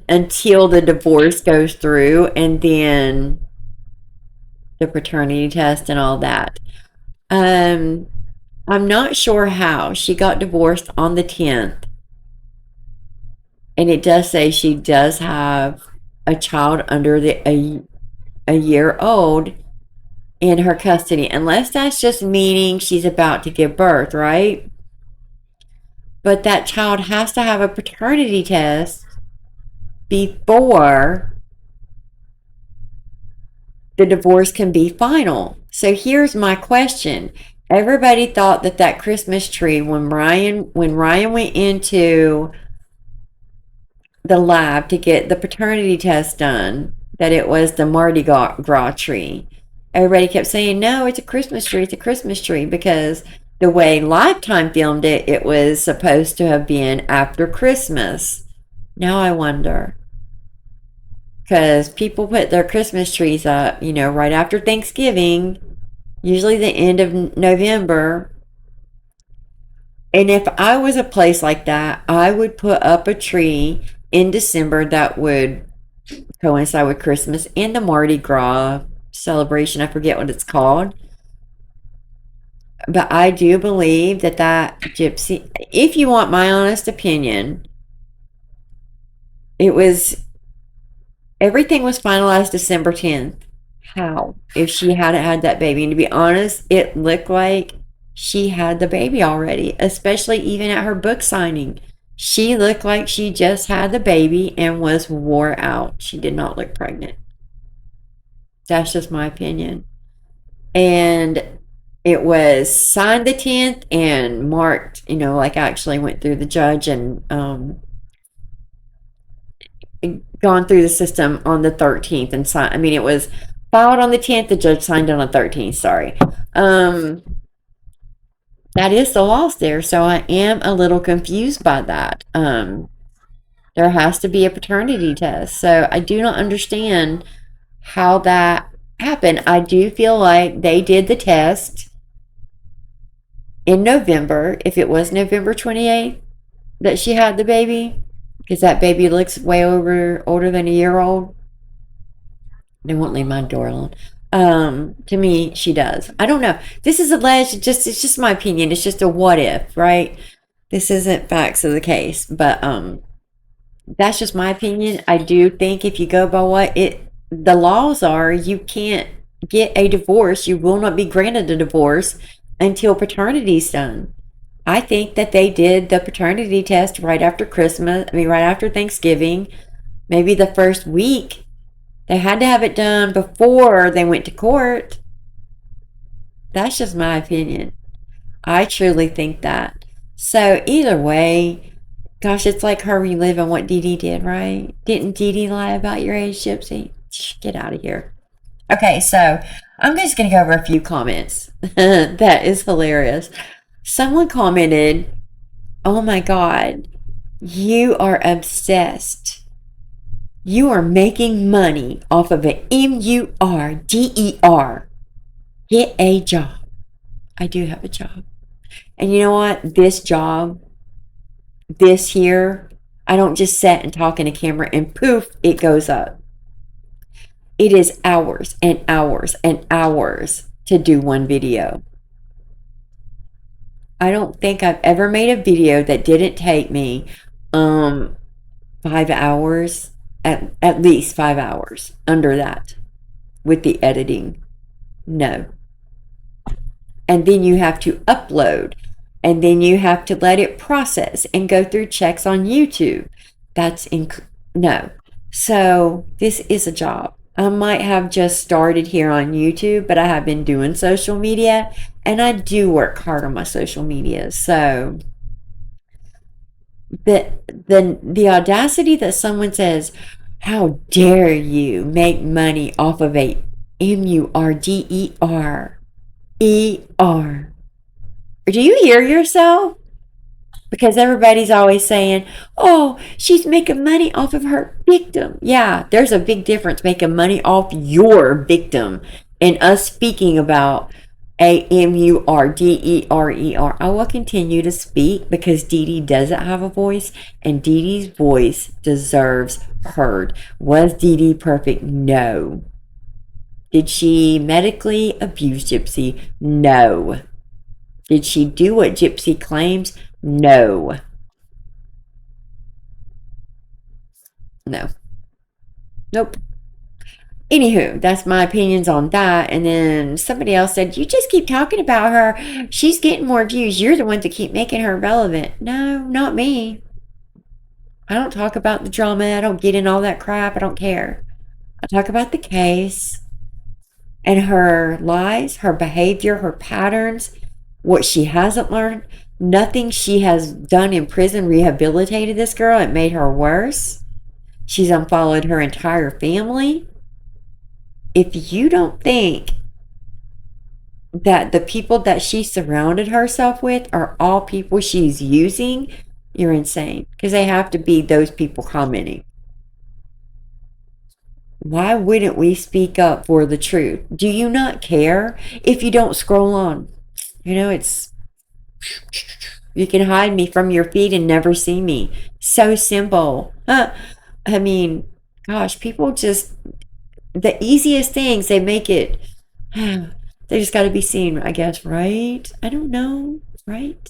until the divorce goes through, and then the paternity test and all that. I'm not sure how. She got divorced on the 10th, and it does say she does have a child under a year old in her custody, unless that's just meaning she's about to give birth, right? But that child has to have a paternity test before the divorce can be final. So here's my question. Everybody thought that Christmas tree, when Ryan went into the lab to get the paternity test done, that it was the Mardi Gras tree. Everybody kept saying, no, it's a Christmas tree, because the way Lifetime filmed it, it was supposed to have been after Christmas. Now I wonder, because people put their Christmas trees up, right after Thanksgiving, usually the end of November. And if I was a place like that, I would put up a tree in December that would coincide with Christmas and the Mardi Gras celebration. I forget what it's called. But I do believe that gypsy, if you want my honest opinion, everything was finalized December 10th. How? If she hadn't had that baby. And to be honest, it looked like she had the baby already, especially even at her book signing. She looked like she just had the baby and was wore out. She did not look pregnant. That's just my opinion. And it was signed the 10th and marked, like actually went through the judge and gone through the system on the 13th and signed. I mean, it was filed on the 10th, the judge signed on the 13th, sorry. That is the laws there, so I am a little confused by that. There has to be a paternity test, so I do not understand how that happened. I do feel like they did the test in November, if it was November 28th that she had the baby, because that baby looks way older than a year old. They won't leave my door alone. To me, she does. I don't know. This is alleged. It's just my opinion. It's just a what if, right? This isn't facts of the case, but that's just my opinion. I do think if you go by what the laws are, you can't get a divorce. You will not be granted a divorce until paternity's done. I think that they did the paternity test right after Christmas. I mean, right after Thanksgiving, maybe the first week. They had to have it done before they went to court. That's just my opinion. I truly think that. So either way, gosh, it's like her reliving what Dee Dee did, right? Didn't Dee Dee lie about your age, Gypsy? Get out of here. Okay, so I'm just going to go over a few comments. That is hilarious. Someone commented, "Oh my God, you are obsessed. You are making money off of an MURDER. Get a job." I do have a job. And you know what? This job, this here, I don't just sit and talk in a camera and poof, it goes up. It is hours and hours and hours to do one video. I don't think I've ever made a video that didn't take me 5 hours. At least 5 hours, under that, with the editing. No. And then you have to upload, and then you have to let it process and go through checks on YouTube. No. So this is a job. I might have just started here on YouTube, but I have been doing social media, and I do work hard on my social media. So the audacity that someone says, "How dare you make money off of a MURDER? Do you hear yourself? Because everybody's always saying, "Oh, she's making money off of her victim." Yeah, there's a big difference making money off your victim and us speaking about a MURDERER. I will continue to speak because Dee Dee doesn't have a voice, and Dee Dee's voice deserves heard. Was Dee Dee perfect? No. Did she medically abuse Gypsy? No. Did she do what Gypsy claims? No. No. Nope. Anywho, that's my opinions on that. And then somebody else said, "You just keep talking about her. She's getting more views. You're the one to keep making her relevant." No, not me. I don't talk about the drama. I don't get in all that crap. I don't care. I talk about the case and her lies, her behavior, her patterns, what she hasn't learned. Nothing she has done in prison rehabilitated this girl. It made her worse. She's unfollowed her entire family. If you don't think that the people that she surrounded herself with are all people she's using, you're insane. Because they have to be those people commenting. Why wouldn't we speak up for the truth? Do you not care if you don't scroll on? You know, it's you can hide me from your feed and never see me. So simple. I mean, gosh, people just the easiest things they make it. They just got to be seen, I guess, right? I don't know, right?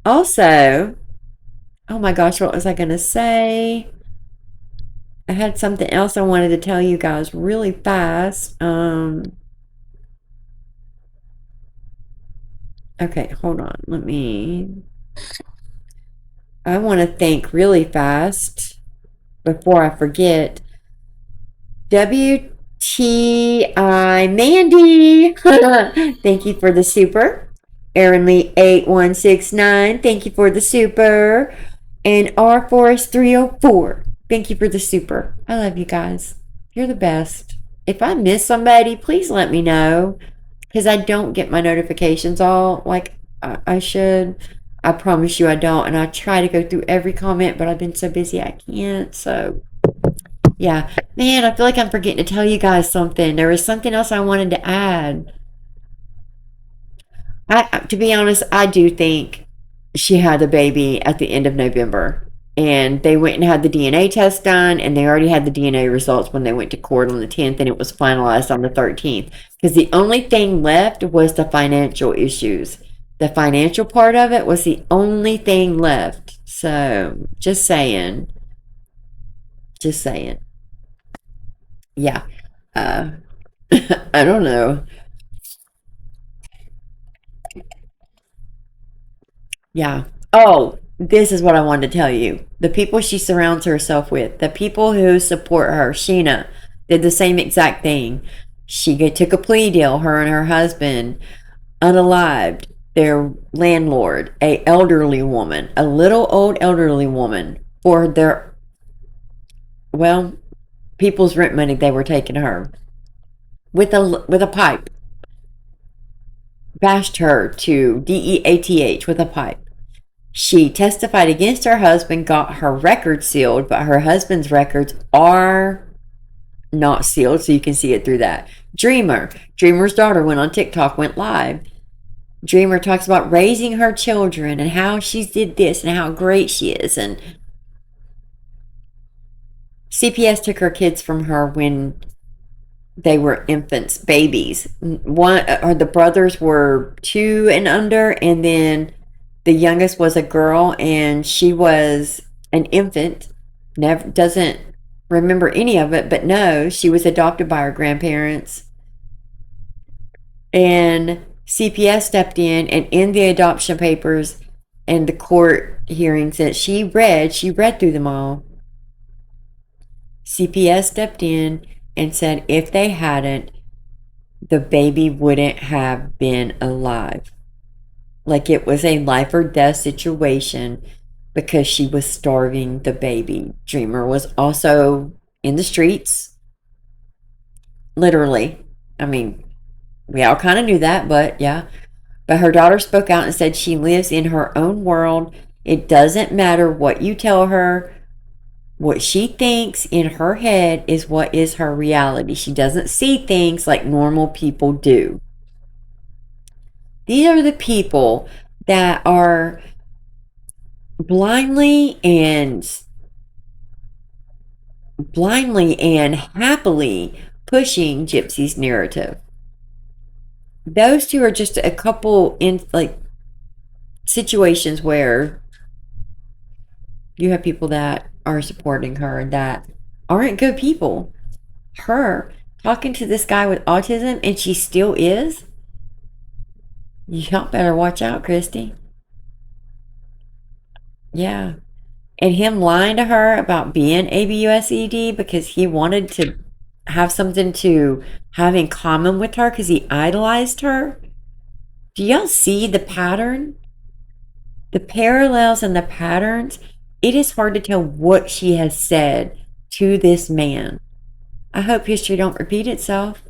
Also, oh my gosh, what was I going to say? I had something else I wanted to tell you guys really fast. Okay, hold on. I want to thank really fast before I forget. WTI Mandy. Thank you for the super. Aaron Lee 8169. Thank you for the super. And R Forest 304. Thank you for the super. I love you guys. You're the best. If I miss somebody, please let me know. Because I don't get my notifications all like I should. I promise you I don't. And I try to go through every comment, but I've been so busy I can't. So, yeah. Man, I feel like I'm forgetting to tell you guys something. There was something else I wanted to add. To be honest, I do think she had the baby at the end of November. And they went and had the DNA test done, and they already had the DNA results when they went to court on the 10th, and it was finalized on the 13th. Because the only thing left was the financial issues. The financial part of it was the only thing left. So, just saying. Just saying. Yeah. I don't know. Yeah. Oh, this is what I wanted to tell you. The people she surrounds herself with, the people who support her, Sheena, did the same exact thing. She took a plea deal, her and her husband, unalived, their landlord, a elderly woman, a little old elderly woman, for their, well, people's rent money they were taking her with a pipe. Bashed her to DEATH with a pipe. She testified against her husband, got her records sealed, but her husband's records are not sealed, so you can see it through that. Dreamer's daughter went on TikTok, went live. Dreamer talks about raising her children and how she did this and how great she is. And CPS took her kids from her when they were infants, babies. The brothers were 2 and under, and then the youngest was a girl, and she was an infant. Never doesn't remember any of it, but no, she was adopted by her grandparents. And CPS stepped in, and in the adoption papers and the court hearings that she read through them all. CPS stepped in and said if they hadn't, the baby wouldn't have been alive. Like it was a life or death situation because she was starving the baby. Dreamer was also in the streets. Literally. I mean, we all kind of knew that, but yeah. But her daughter spoke out and said she lives in her own world. It doesn't matter what you tell her. What she thinks in her head is what is her reality. She doesn't see things like normal people do. These are the people that are blindly and happily pushing Gypsy's narrative. Those two are just a couple in like situations where you have people that are supporting her that aren't good people. Her talking to this guy with autism, and she still is. Y'all better watch out, Christy. Yeah. And him lying to her about being ABUSED because he wanted to have something to have in common with her because he idolized her. Do y'all see the pattern? The parallels and the patterns? It is hard to tell what she has said to this man. I hope history don't repeat itself.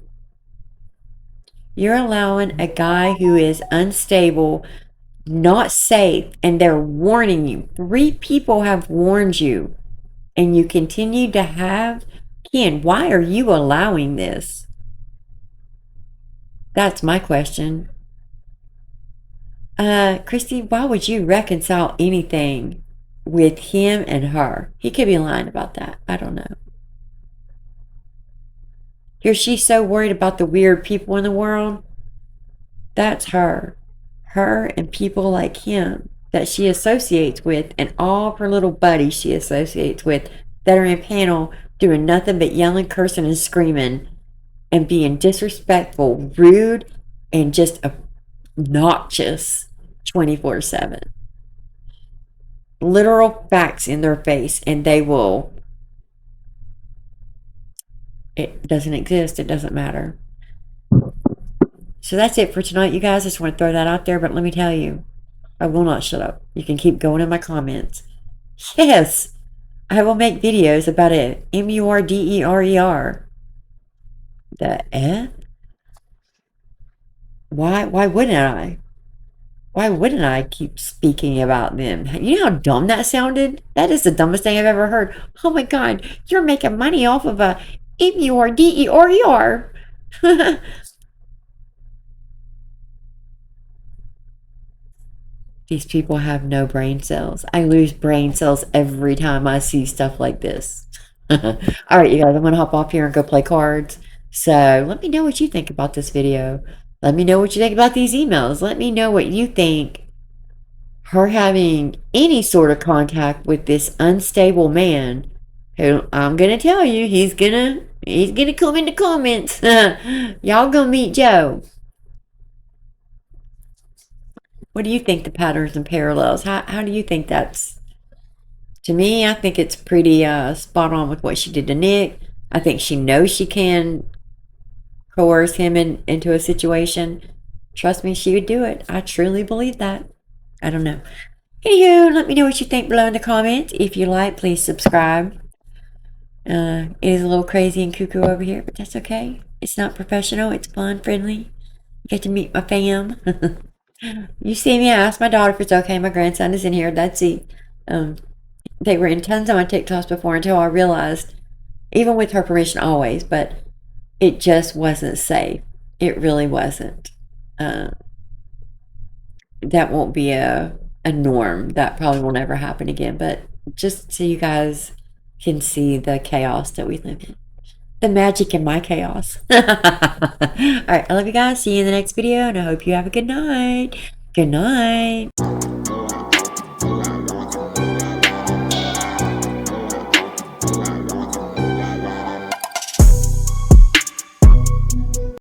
You're allowing a guy who is unstable not safe, and they're warning you. 3 people have warned you, and you continue to have. Ken, why are you allowing this? That's my question. Christy, why would you reconcile anything with him and her? He could be lying about that. I don't know. Here she's so worried about the weird people in the world. That's her. Her and people like him that she associates with, and all of her little buddies she associates with that are in panel doing nothing but yelling, cursing, and screaming and being disrespectful, rude, and just obnoxious 24/7. Literal facts in their face, and they will. It doesn't exist. It doesn't matter. So that's it for tonight, you guys. I just want to throw that out there, but let me tell you, I will not shut up. You can keep going in my comments. Yes, I will make videos about it. MURDERER. The Why wouldn't I? Why wouldn't I keep speaking about them? You know how dumb that sounded? That is the dumbest thing I've ever heard. Oh my God, you're making money off of a MURDERER. These people have no brain cells. I lose brain cells every time I see stuff like this. All right, you guys, I'm going to hop off here and go play cards. So let me know what you think about this video. Let me know what you think about these emails. Let me know what you think her having any sort of contact with this unstable man, who I'm going to tell you, he's going to come in the comments. Y'all going to meet Joe. What do you think the patterns and parallels? How do you think that's? To me, I think it's pretty spot on with what she did to Nick. I think she knows she can coerce him into a situation. Trust me, she would do it. I truly believe that. I don't know. Anywho, let me know what you think below in the comments. If you like, please subscribe. It is a little crazy and cuckoo over here, but that's okay. It's not professional. It's fun, friendly. You get to meet my fam. You see me, I asked my daughter if it's okay. My grandson is in here. That's it. They were in tons of my TikToks before until I realized, even with her permission always, but it just wasn't safe. It really wasn't. That won't be a norm. That probably will never happen again. But just so you guys can see the chaos that we live in. The magic in my chaos. All right, I love you guys. See you in the next video, and I hope you have a good night. Good night.